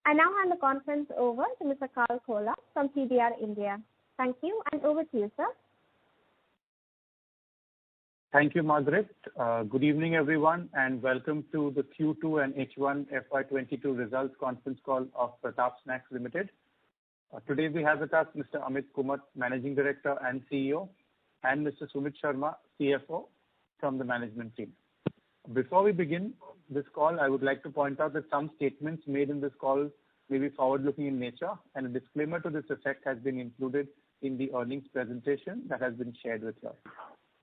I now hand the conference over to Mr. Carl Kola from CDR India. Thank you, and over to you, sir. Thank you, Margaret. Good evening, everyone, and welcome to the Q2 and H1 FY22 results conference call of Pratap Snacks Limited. Today we have with us Mr. Amit Kumat, Managing Director and CEO, and Mr. Sumit Sharma, CFO from the management team. Before we begin this call, I would like to point out that some statements made in this call may be forward-looking in nature, and a disclaimer to this effect has been included in the earnings presentation that has been shared with you.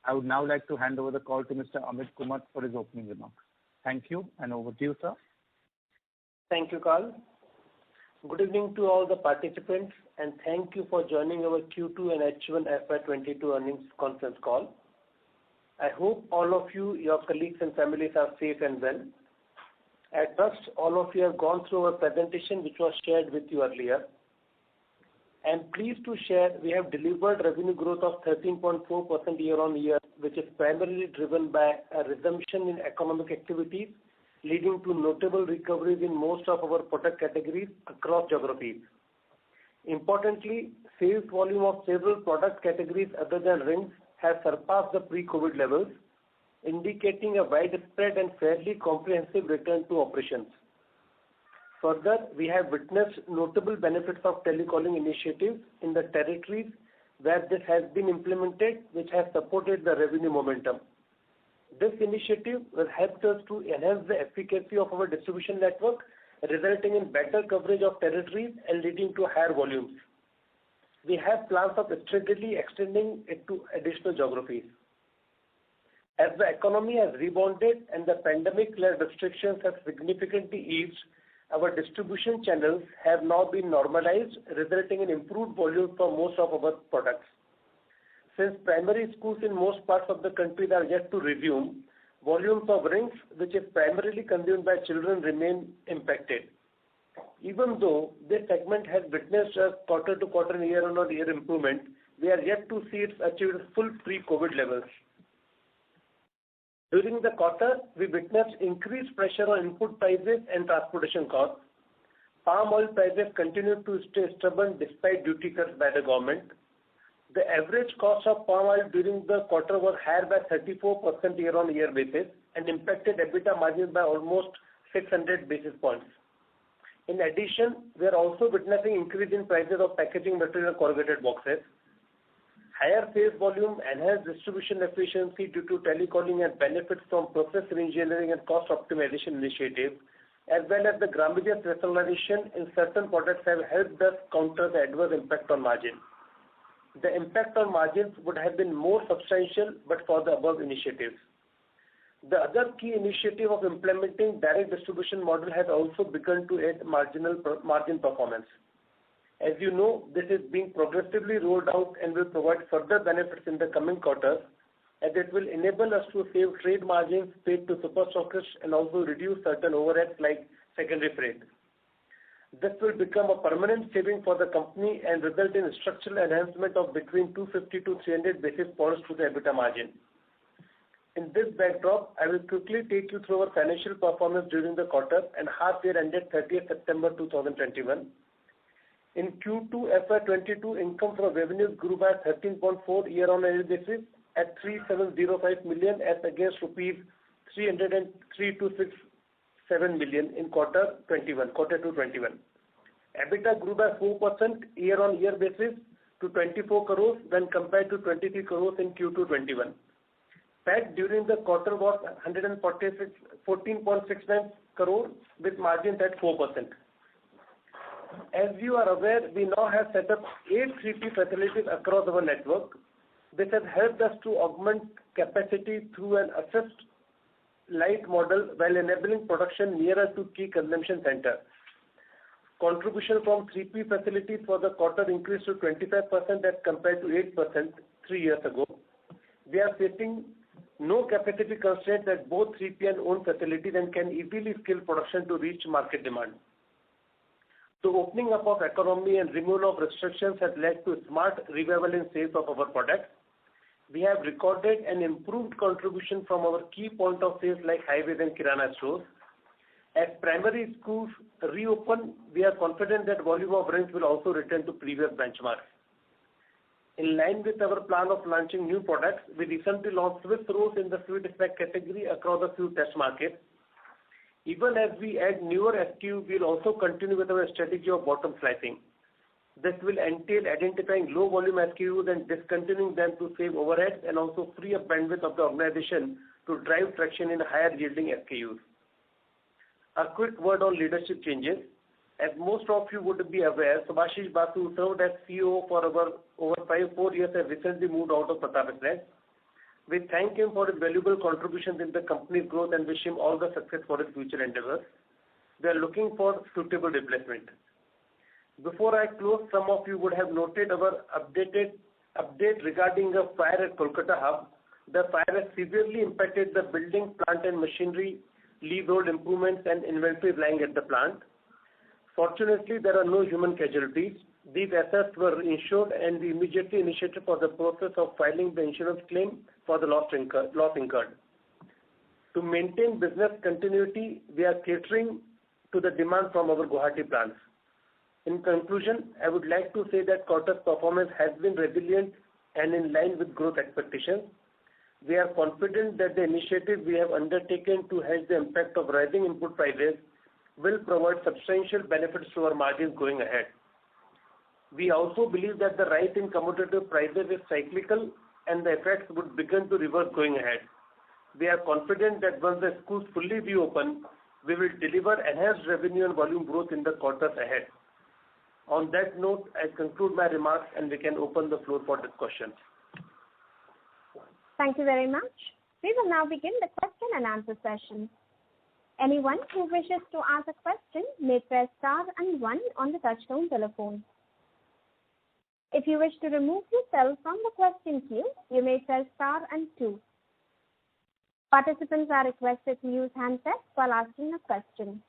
I would now like to hand over the call to Mr. Amit Kumat for his opening remarks. Thank you, and over to you, sir. Thank you, Carl. Good evening to all the participants, and thank you for joining our Q2 and H1 FY22 earnings conference call. I hope all of you, your colleagues and families are safe and well. I trust all of you have gone through our presentation which was shared with you earlier. I am pleased to share we have delivered revenue growth of 13.4% year on year, which is primarily driven by a resumption in economic activities, leading to notable recoveries in most of our product categories across geographies. Importantly, sales volume of several product categories other than rings has surpassed the pre-COVID levels, indicating a widespread and fairly comprehensive return to operations. Further, we have witnessed notable benefits of telecalling initiatives in the territories where this has been implemented, which has supported the revenue momentum. This initiative will help us to enhance the efficacy of our distribution network, resulting in better coverage of territories and leading to higher volumes. We have plans of strategically extending it to additional geographies. As the economy has rebounded and the pandemic-led restrictions have significantly eased, our distribution channels have now been normalized, resulting in improved volumes for most of our products. Since primary schools in most parts of the country are yet to resume, volumes of rings, which is primarily consumed by children, remain impacted. Even though this segment has witnessed a quarter-to-quarter and year-on-year improvement, we are yet to see it achieve full pre-COVID levels. During the quarter, we witnessed increased pressure on input prices and transportation costs. Palm oil prices continued to stay stubborn despite duty cuts by the government. The average cost of palm oil during the quarter was higher by 34% year-on-year basis and impacted EBITDA margins by almost 600 basis points. In addition, we are also witnessing increase in prices of packaging material and corrugated boxes. Higher sales volume, enhanced distribution efficiency due to telecalling and benefits from process reengineering and cost optimization initiatives, as well as the grammage rationalization in certain products have helped us counter the adverse impact on margin. The impact on margins would have been more substantial but for the above initiatives. The other key initiative of implementing direct distribution model has also begun to aid margin performance. As you know, this is being progressively rolled out and will provide further benefits in the coming quarters, as it will enable us to save trade margins paid to super stockists and also reduce certain overheads like secondary freight. This will become a permanent saving for the company and result in structural enhancement of between 250 to 300 basis points to the EBITDA margin. In this backdrop, I will quickly take you through our financial performance during the quarter and half year ended 30th September 2021. In Q2 FY22, income from revenues grew by 13.4 year-on-year basis at 3705 million as against rupees 303,267 million in quarter 2 21. EBITDA grew by 4% year-on-year basis to 24 crores when compared to 23 crores in Q2 21. PAT during the quarter was 14.69 crore with margins at 4%. As you are aware, we now have set up 8 3P facilities across our network. This has helped us to augment capacity through an assessed light model while enabling production nearer to key consumption center. Contribution from 3P facilities for the quarter increased to 25% as compared to 8% 3 years ago. We are facing no capacity constraints at both 3P and owned facilities and can easily scale production to reach market demand. The opening up of economy and removal of restrictions has led to smart revival in sales of our products. We have recorded an improved contribution from our key point of sales like highways and kirana stores. As primary schools reopen, we are confident that volume of runs will also return to previous benchmarks. In line with our plan of launching new products, we recently launched Swiss rolls in the sweet snack category across a few test markets. Even as we add newer SKUs, we will also continue with our strategy of bottom slicing. This will entail identifying low volume SKUs and discontinuing them to save overheads and also free up bandwidth of the organization to drive traction in higher yielding SKUs. A quick word on leadership changes. As most of you would be aware, Subhashish Basu served as CEO for over 4 years and recently moved out of Pratap Snacks. We thank him for his valuable contributions in the company's growth and wish him all the success for his future endeavors. We are looking for suitable replacement. Before I close, some of you would have noted our update regarding a fire at Kolkata hub. The fire has severely impacted the building, plant and machinery, leasehold improvements and inventory lying at the plant. Fortunately, there are no human casualties. These assets were insured and we immediately initiated for the process of filing the insurance claim for the loss incurred. To maintain business continuity, we are catering to the demand from our Guwahati plants. In conclusion, I would like to say that quarter's performance has been resilient and in line with growth expectations. We are confident that the initiative we have undertaken to hedge the impact of rising input prices will provide substantial benefits to our margins going ahead. We also believe that the rise in commodity prices is cyclical and the effects would begin to reverse going ahead. We are confident that once the schools fully reopen, we will deliver enhanced revenue and volume growth in the quarters ahead. On that note, I conclude my remarks and we can open the floor for discussion. Thank you very much. We will now begin the question and answer session. Anyone who wishes to ask a question may press star and 1 on the touchtone telephone. If you wish to remove yourself from the question queue, you may press star and 2. Participants are requested to use handsets while asking a question.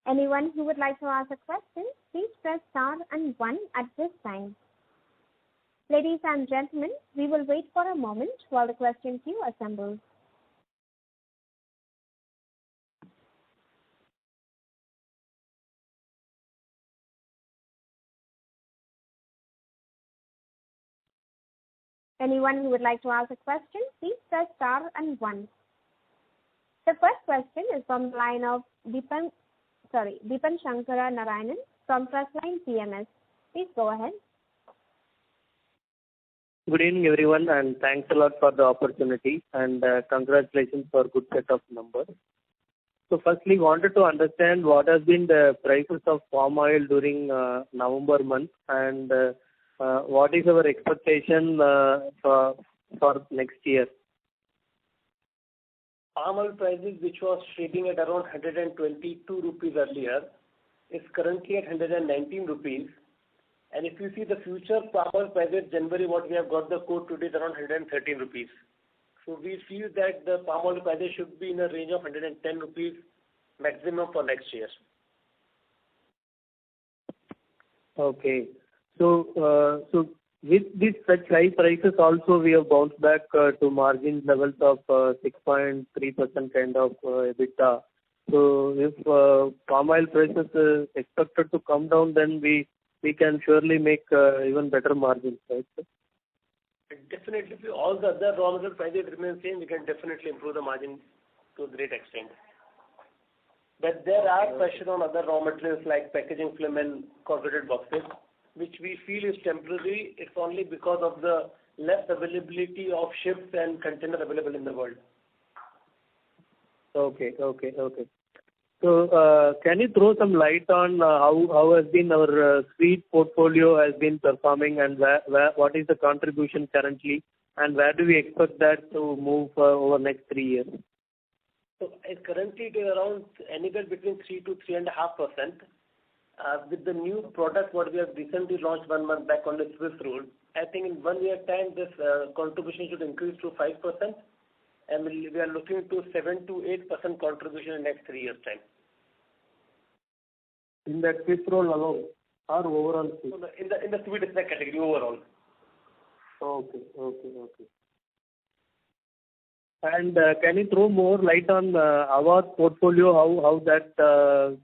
Anyone who would like to ask a question, please press star and 1 at this time. Ladies and gentlemen, we will wait for a moment while the question queue assembles. Anyone who would like to ask a question, please press star and 1. The first question is from the line of Deepan Shankara Narayanan from Trustline PMS. Please go ahead. Good evening, everyone, and thanks a lot for the opportunity and congratulations for good set of numbers. So firstly, wanted to understand what has been the prices of palm oil during November month and what is our expectation for next year? Palm oil prices, which was trading at around 122 rupees earlier, is currently at 119 rupees. And if you see the future palm oil prices, January, what we have got the quote today is around 113 rupees. So we feel that the palm oil prices should be in a range of 110 rupees maximum for next year. Okay. So with this such high prices also we have bounced back to margin levels of 6.3% kind of EBITDA. So if palm oil prices is expected to come down, then we can surely make even better margins, right? Definitely, if all the other raw material prices remain same, we can definitely improve the margin to a great extent. But there are pressure on other raw materials like packaging film and corrugated boxes, which we feel is temporary. It's only because of the less availability of ships and container available in the world. Okay. So can you throw some light on how has been our sweet portfolio has been performing and what is the contribution currently and where do we expect that to move over next 3 years? So currently it is around anywhere between 3 to 3.5%. With the new product what we have recently launched 1 month back on the Swiss roll, I think in 1 year time this contribution should increase to 5%. And we are looking to 7 to 8% contribution in next 3 years' time. In that Swiss roll alone or overall? In the sweet snack category overall. Okay. And can you throw more light on our portfolio, how that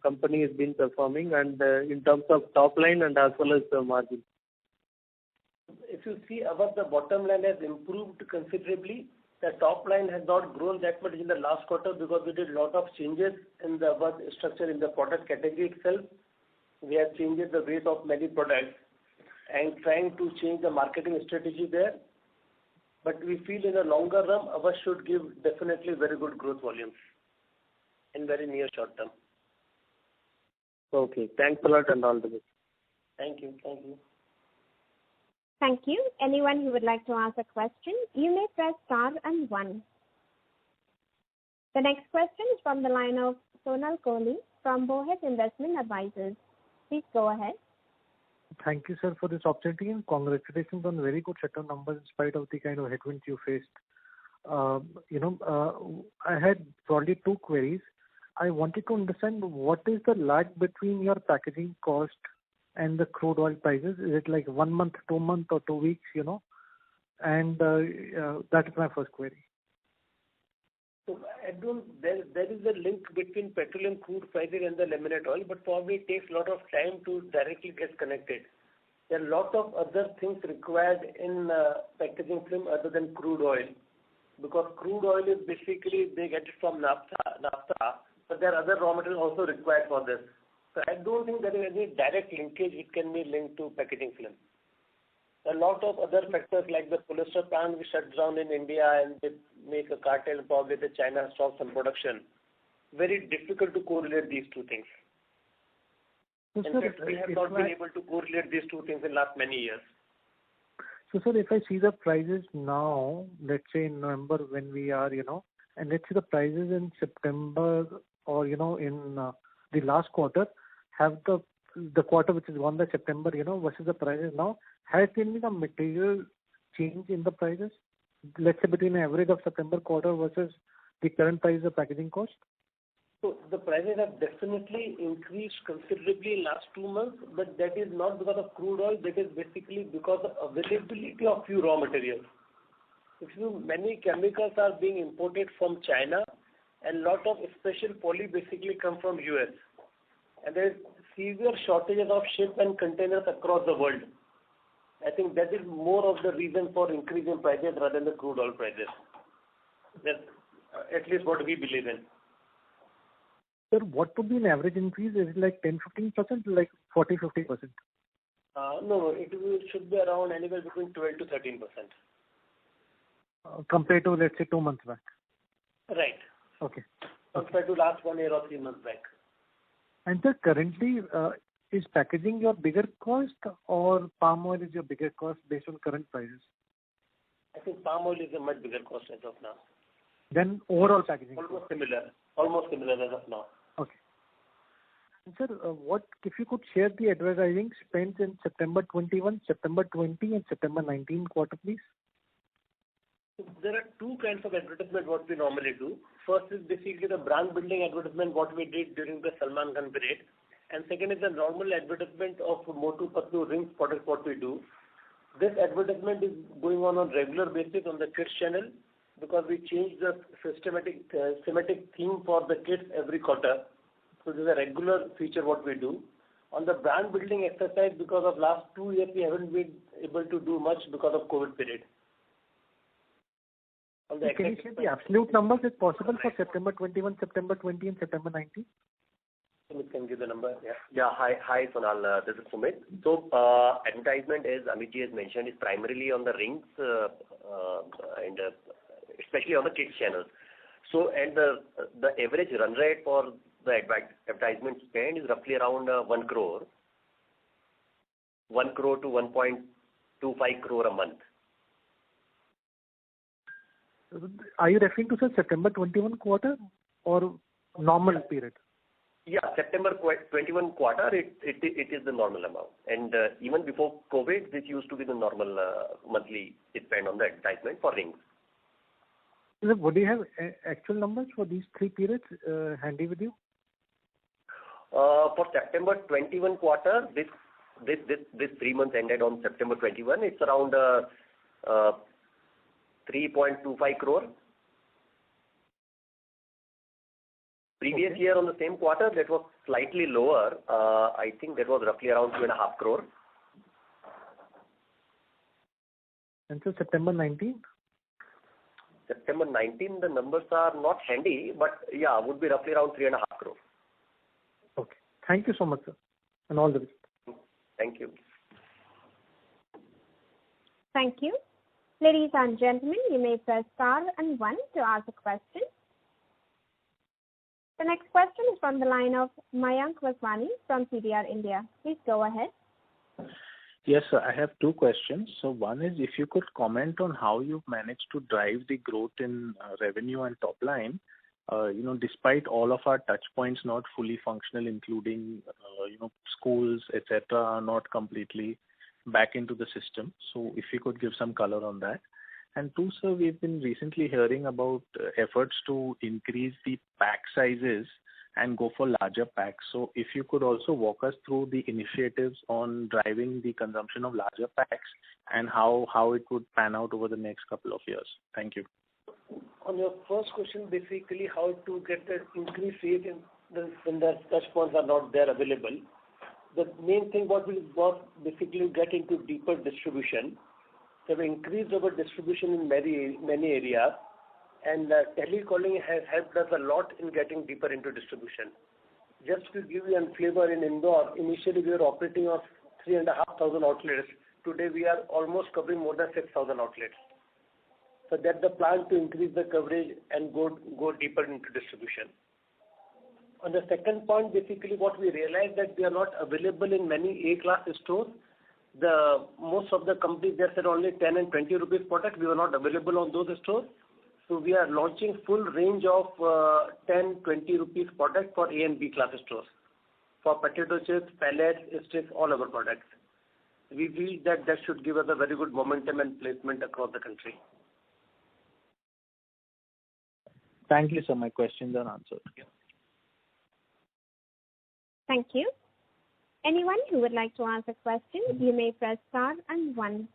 company has been performing, and in terms of top line and as well as margin? If you see, the bottom line has improved considerably. The top line has not grown that much in the last quarter because we did a lot of changes in the structure in the product category itself. We have changed the weight of many products and trying to change the marketing strategy there. But we feel in the longer run, our should give definitely very good growth volumes in very near short term. Okay. Thanks a lot and all the best. Thank you. Thank you. Thank you. Anyone who would like to ask a question, you may press star and 1. The next question is from the line of Sonal Kohli from Bowhead Investment Advisors. Please go ahead. Thank you, sir, for this opportunity, and congratulations on very good set of numbers in spite of the kind of headwinds you faced. I had probably 2 queries. I wanted to understand what is the lag between your packaging cost and the crude oil prices. Is it like 1 month, 2 months, or 2 weeks? And that is my first query. So there is a link between petroleum crude prices and the laminate oil, but probably it takes a lot of time to directly get connected. There are a lot of other things required in packaging film other than crude oil, because crude oil is basically they get it from naphtha, but there are other raw materials also required for this. So I don't think there is any direct linkage it can be linked to packaging film. A lot of other factors like the polyester plant we shut down in India and they make a cartel, probably the China stops some production. Very difficult to correlate these 2 things. So, in sir, fact, we have not been able to correlate these 2 things in last many years. So, sir, if I see the prices now, let's say in November when we are, and let's say the prices in September or, in the last quarter, have the quarter which is gone by September, versus the prices now, has there been a material change in the prices? Let's say between the average of September quarter versus the current price of packaging cost? So the prices have definitely increased considerably in last 2 months, but that is not because of crude oil. That is basically because of availability of few raw materials. Many chemicals are being imported from China, and lot of special poly basically come from US. And there is severe shortages of ship and containers across the world. I think that is more of the reason for increase in prices rather than the crude oil prices. That's at least what we believe in. Sir, what would be an average increase? Is it like 10-15%, like 40-50%? No, it should be around anywhere between 12 to 13%. Compared to, let's say, 2 months back? Right. Okay. Compared to last 1 year or 3 months back. And sir, currently, is packaging your bigger cost or palm oil is your bigger cost based on current prices? I think palm oil is a much bigger cost as of now. Then overall packaging? Almost similar as of now. Okay. And sir, if you could share the advertising spent in September 21, September 20 and September 19 quarter, please? There are 2 kinds of advertisement what we normally do. First is basically the brand building advertisement what we did during the Salman Khan parade. And second is the normal advertisement of Motu Patlu rings product what we do. This advertisement is going on regular basis on the kids channel because we change the thematic theme for the kids every quarter. So this is a regular feature what we do. On the brand building exercise, because of last 2 years we haven't been able to do much because of COVID period. Can you share the absolute numbers if possible for September 21, September 20 and September 19? Sumit can give the number. Yeah. Hi, Sonal. This is Sumit. So, advertisement, as Amitji has mentioned, is primarily on the rings and especially on the kids channel. So, and the average run rate for the advertisement spend is roughly around 1 crore. 1 crore to 1.25 crore a month. Are you referring to, sir, September 21 quarter or normal period? Yeah, September 21 quarter, it is the normal amount. And even before COVID, this used to be the normal monthly spend on the advertisement for rings. Sir, would you have actual numbers for these 3 periods handy with you? For September 21 quarter, this 3 months ended on September 21, it's around 3.25 crore. Previous year on the same quarter, that was slightly lower. I think that was roughly around 2.5 crore. And so September 19? September 19, the numbers are not handy, but yeah, would be roughly around 3.5 crore. Okay. Thank you so much, sir. And all the best. Thank you. Thank you. Ladies and gentlemen, you may press star and 1 to ask a question. The next question is from the line of Mayank Vaswani from CDR India. Please go ahead. Yes, sir. I have two questions. So one is if you could comment on how you've managed to drive the growth in revenue and top line, despite all of our touch points not fully functional, including, schools, etc., are not completely back into the system. So if you could give some color on that. And two, sir, we've been recently hearing about efforts to increase the pack sizes and go for larger packs. So if you could also walk us through the initiatives on driving the consumption of larger packs and how it would pan out over the next couple of years. Thank you. On your first question, basically how to get the increased rate when the touch points are not there available. The main thing what we basically get into deeper distribution. So we increased our distribution in many areas, and telecalling has helped us a lot in getting deeper into distribution. Just to give you a flavor, in Indore, initially we were operating on 3,500 outlets. Today we are almost covering more than 6,000 outlets. So that's the plan to increase the coverage and go deeper into distribution. On the second point, basically what we realized that we are not available in many A-class stores. Most of the companies, they said only 10 and 20 rupees product. We were not available on those stores. So we are launching full range of 10, 20 rupees product for A and B class stores. For potato chips, pellets, sticks, all our products. We feel that should give us a very good momentum and placement across the country. Thank you, sir. My questions are answered. Thank you. Anyone who would like to ask a question, you may press star and 1.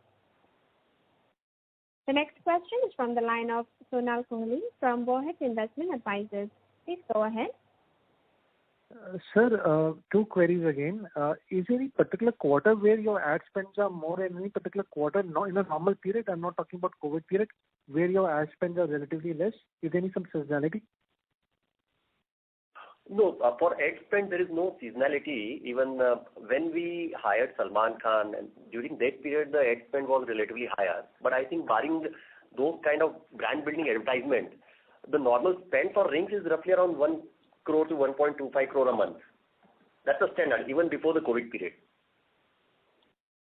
The next question is from the line of Sonal Kohli from Warhead Investment Advisors. Please go ahead. Sir, two queries again. Is there any particular quarter where your ad spends are more in any particular quarter, not in a normal period? I'm not talking about COVID period, where your ad spends are relatively less. Is there any some seasonality? No, for ad spend there is no seasonality. Even when we hired Salman Khan, and during that period the ad spend was relatively higher. But I think barring those kind of brand building advertisement, the normal spend for rings is roughly around 1 crore to 1.25 crore a month. That's the standard, even before the COVID period.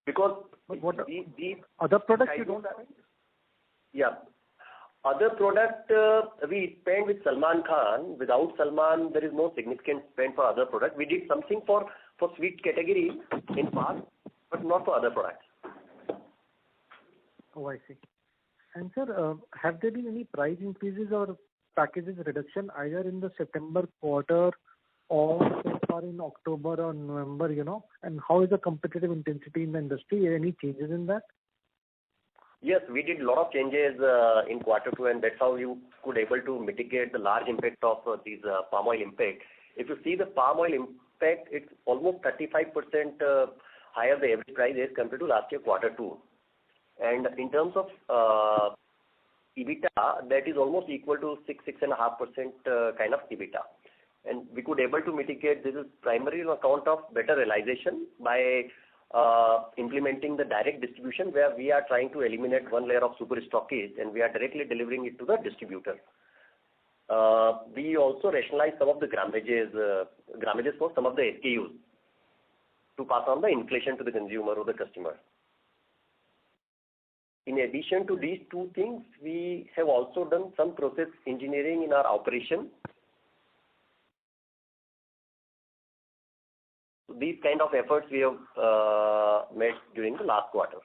Because what other products you don't spend? Yeah. Other product we spend with Salman Khan. Without Salman, there is no significant spend for other product. We did something for sweet category in past, but not for other products. Oh, I see. And sir, have there been any price increases or packages reduction either in the September quarter or so far in October or November, and how is the competitive intensity in the industry? Any changes in that? Yes, we did a lot of changes in quarter 2, and that's how you could able to mitigate the large impact of these palm oil impact. If you see the palm oil impact, it's almost 35% higher the average price as compared to last year quarter 2. And in terms of EBITDA, that is almost equal to 6.5% kind of EBITDA. And we could able to mitigate this is primarily on account of better realization by implementing the direct distribution, where we are trying to eliminate one layer of super stockage and we are directly delivering it to the distributor. We also rationalize some of the grammages for some of the SKUs to pass on the inflation to the consumer or the customer. In addition to these two things, we have also done some process engineering in our operation. These kind of efforts we have made during the last quarter.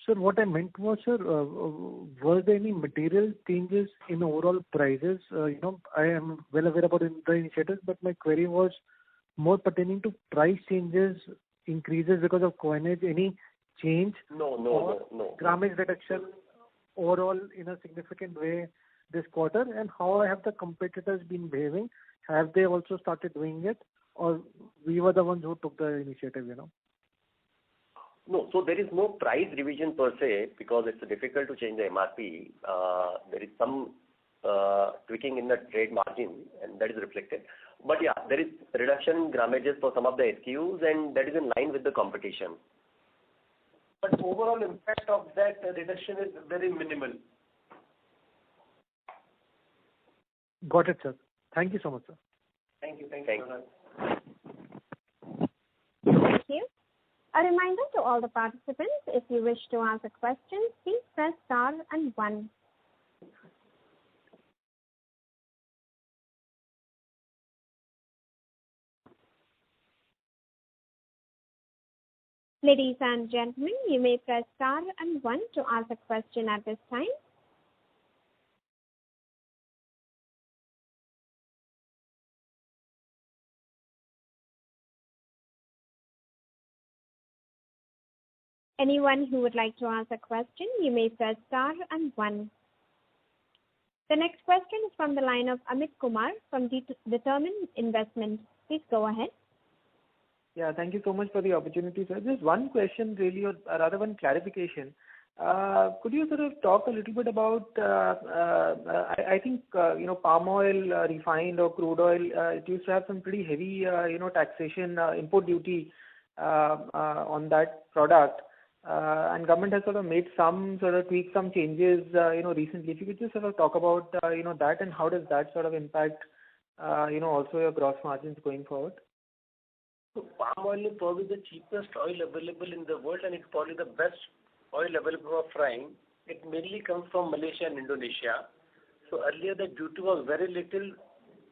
Sir, what I meant was, sir, were there any material changes in overall prices? I am well aware about the initiatives, but my query was more pertaining to price changes, increases because of coinage, any change? No. Grammage reduction overall in a significant way this quarter, and how have the competitors been behaving? Have they also started doing it, or we were the ones who took the initiative, No, so there is no price revision per se because it's difficult to change the MRP. There is some tweaking in the trade margin, and that is reflected. But yeah, there is reduction in grammages for some of the SKUs, and that is in line with the competition. But overall impact of that reduction is very minimal. Got it, sir. Thank you so much, sir. Thank you. Thank you. Thank you. A reminder to all the participants, if you wish to ask a question, please press star and 1. Ladies and gentlemen, you may press star and 1 to ask a question at this time. Anyone who would like to ask a question, you may press star and 1. The next question is from the line of Amit Kumar from Determined Investment. Please go ahead. Yeah, thank you so much for the opportunity, sir. Just one question really, or rather one clarification. Could you sort of talk a little bit about, I think, palm oil, refined or crude oil, it used to have some pretty heavy, taxation, import duty on that product. And government has sort of made some sort of tweak, some changes, recently. If you could just sort of talk about, that and how does that sort of impact, also your gross margins going forward? So palm oil is probably the cheapest oil available in the world, and it's probably the best oil available for frying. It mainly comes from Malaysia and Indonesia. So earlier the duty was very little.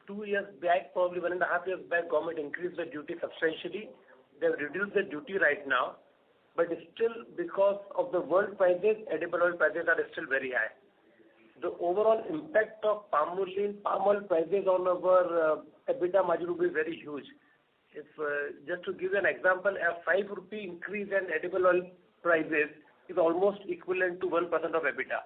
2 years back, probably 1.5 years back, government increased the duty substantially. They've reduced the duty right now. But still, because of the world prices, edible oil prices are still very high. The overall impact of palm oil prices on our EBITDA margin will be very huge. If just to give you an example, a 5 rupee increase in edible oil prices is almost equivalent to 1% of EBITDA.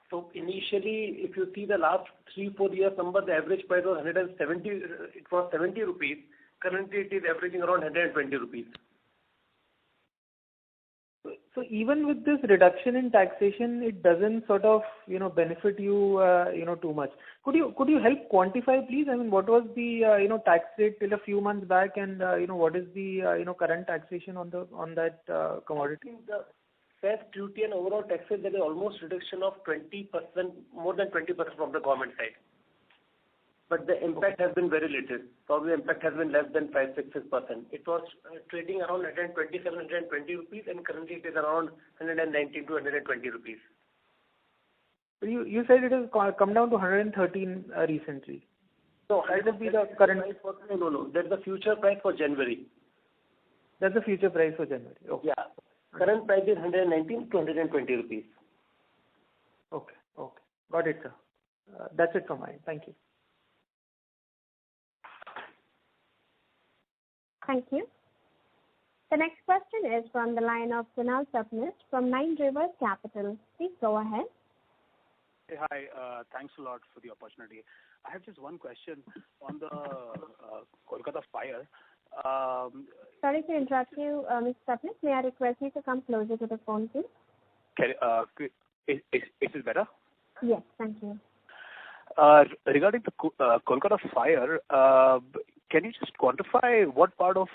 So initially, if you see the last 3-4 years number, the average price was 170. It was 70 rupees. Currently, it is averaging around 120 rupees. So even with this reduction in taxation, it doesn't sort of, benefit you, too much. Could you help quantify, please? I mean, what was the, tax rate till a few months back, and what is the, current taxation on that commodity? I think the cess duty and overall taxes, there is almost reduction of 20%, more than 20% from the government side. But the impact has been very little. Probably the impact has been less than 5-6%. It was trading around 127, 120 rupees, and currently it is around 119 to 120 rupees. You said it has come down to 113 recently. No, that would be the current. No. That's the future price for January. That's the future price for January. Okay. Yeah. Current price is 119 to 120 rupees. Okay. Got it, sir. That's it from mine. Thank you. Thank you. The next question is from the line of Kunal Sapnis from Nine Rivers Capital. Please go ahead. Hey, hi. Thanks a lot for the opportunity. I have just one question on the Kolkata fire. Sorry to interrupt you, Mr. Sapnis. May I request you to come closer to the phone, please? Is it better? Yes, thank you. Regarding the Kolkata fire, can you just quantify what part of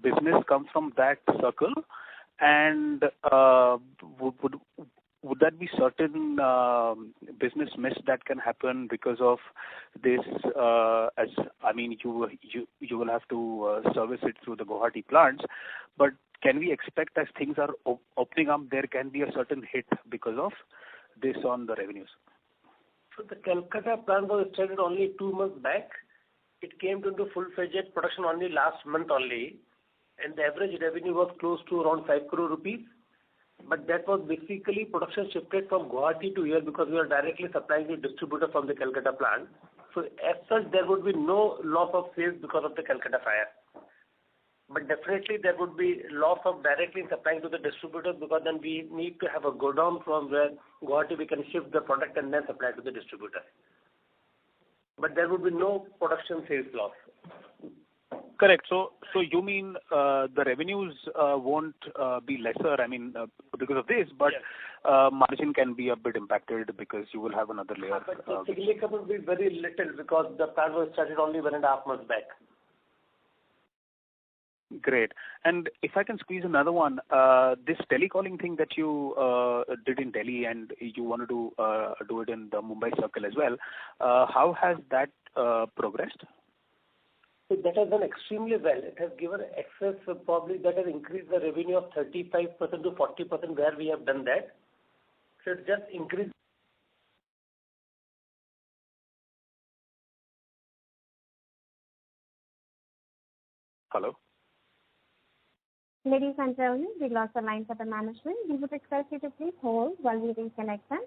business comes from that circle, and would that be certain business miss that can happen because of this? You will have to service it through the Guwahati plants, but can we expect as things are opening up, there can be a certain hit because of this on the revenues? So the Calcutta plant was started only 2 months back. It came into full-fledged production only last month only, and the average revenue was close to around 5 crore rupees. But that was basically production shifted from Guwahati to here because we are directly supplying the distributor from the Calcutta plant. So as such, there would be no loss of sales because of the Calcutta fire. But definitely there would be loss of directly supplying to the distributor, because then we need to have a godown from where Guwahati we can ship the product and then supply to the distributor. But there would be no production sales loss. Correct. So you mean the revenues won't be lesser, because of this, but margin can be a bit impacted because you will have another layer. But the significant will be very little because the plant was started only 1.5 months back. Great. And if I can squeeze another one, this telecalling thing that you did in Delhi and you wanted to do it in the Mumbai circle as well, how has that progressed? So that has done extremely well. It has given access, probably that has increased the revenue of 35% to 40% where we have done that. So it just increased. Hello? Ladies and gentlemen, we lost the line for the management. We would request you to please hold while we reconnect them.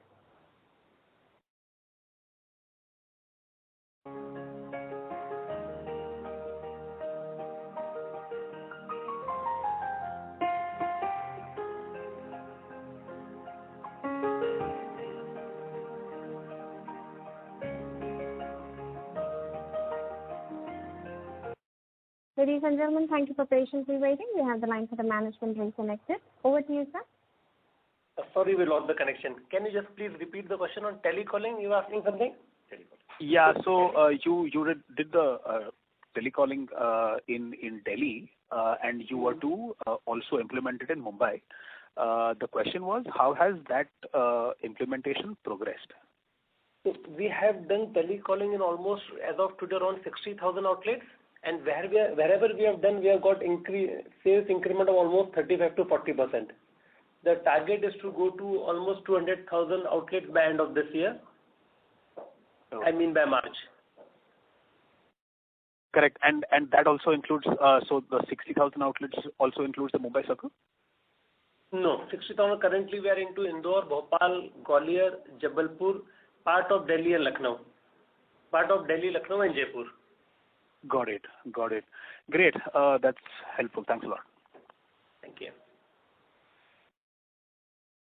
Ladies and gentlemen, thank you for patiently waiting. We have the line for the management reconnected. Over to you, sir. Sorry, we lost the connection. Can you just please repeat the question on telecalling? You were asking something? Yeah, so you did the telecalling in Delhi and you were to also implement it in Mumbai. The question was, how has that implementation progressed? So we have done telecalling in almost, as of today, around 60,000 outlets. And wherever we have done, we have got sales increment of almost 35 to 40%. The target is to go to almost 200,000 outlets by end of this year. By March. Correct. And that also includes, so the 60,000 outlets also includes the Mumbai circle? No, 60,000 currently we are into Indore, Bhopal, Gwalior, Jabalpur, part of Delhi and Lucknow. Part of Delhi, Lucknow and Jaipur. Got it. Great. That's helpful. Thanks a lot. Thank you.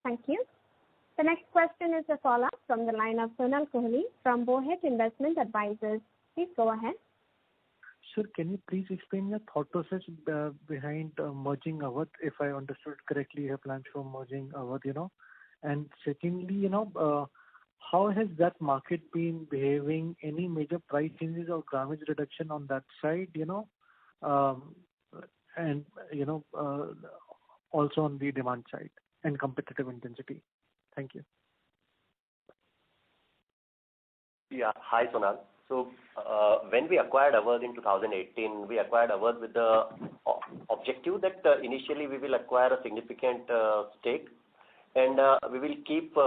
Thank you. The next question is a follow-up from the line of Sonal Kohli from Bowhead Investment Advisors. Please go ahead. Sir, can you please explain your thought process behind merging Awadh? If I understood correctly, you have plans for merging Awadh, And secondly, how has that market been behaving? Any major price changes or grammage reduction on that side, and also on the demand side and competitive intensity? Thank you. Yeah. Hi, Sonal. So when we acquired Awadh in 2018, we acquired Awadh with the objective that initially we will acquire a significant stake and we will keep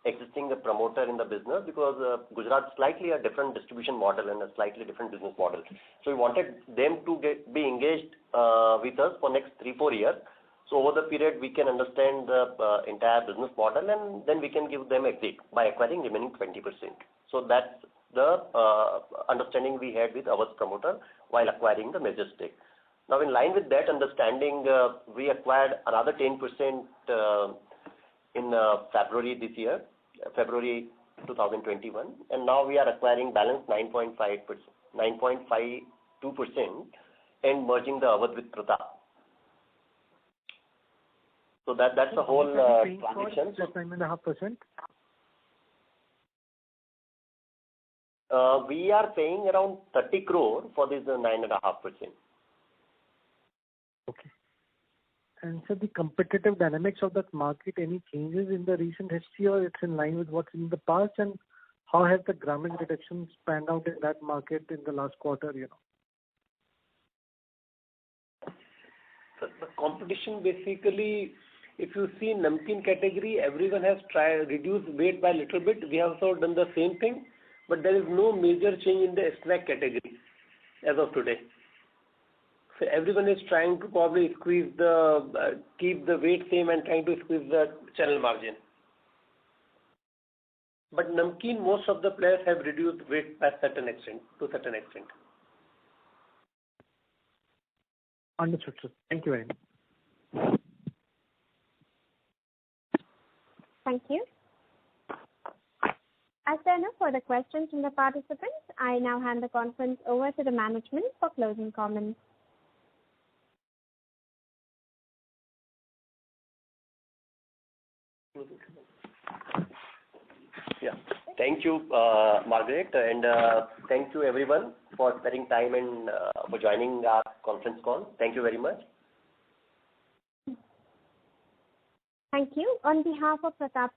existing promoter in the business because Gujarat is slightly a different distribution model and a slightly different business model. So we wanted them to be engaged with us for next 3-4 years. So over the period we can understand the entire business model and then we can give them exit by acquiring remaining 20%. So that's the understanding we had with our promoter while acquiring the major stake. Now in line with that understanding, we acquired another 10% in February this year. February 2021, and now we are acquiring balance 9.52% and merging the Awadh with Pratap. So that's the whole transaction. Just 9.5%? We are paying around 30 crore for this 9.5%. Okay. And so the competitive dynamics of that market, any changes in the recent history or it's in line with what's in the past? And how has the grammage reductions panned out in that market in the last quarter, So the competition basically, if you see namkeen category, everyone has tried reduce weight by a little bit. We have also done the same thing, but there is no major change in the snack category as of today. So everyone is trying to probably squeeze keep the weight same and trying to squeeze the channel margin. But namkeen, most of the players have reduced weight to a certain extent. Understood, sir. Thank you very much. Thank you. As there are no further questions from the participants, I now hand the conference over to the management for closing comments. Yeah. Thank you, Margaret, and thank you everyone for spending time and for joining our conference call. Thank you very much. Thank you. On behalf of Pratap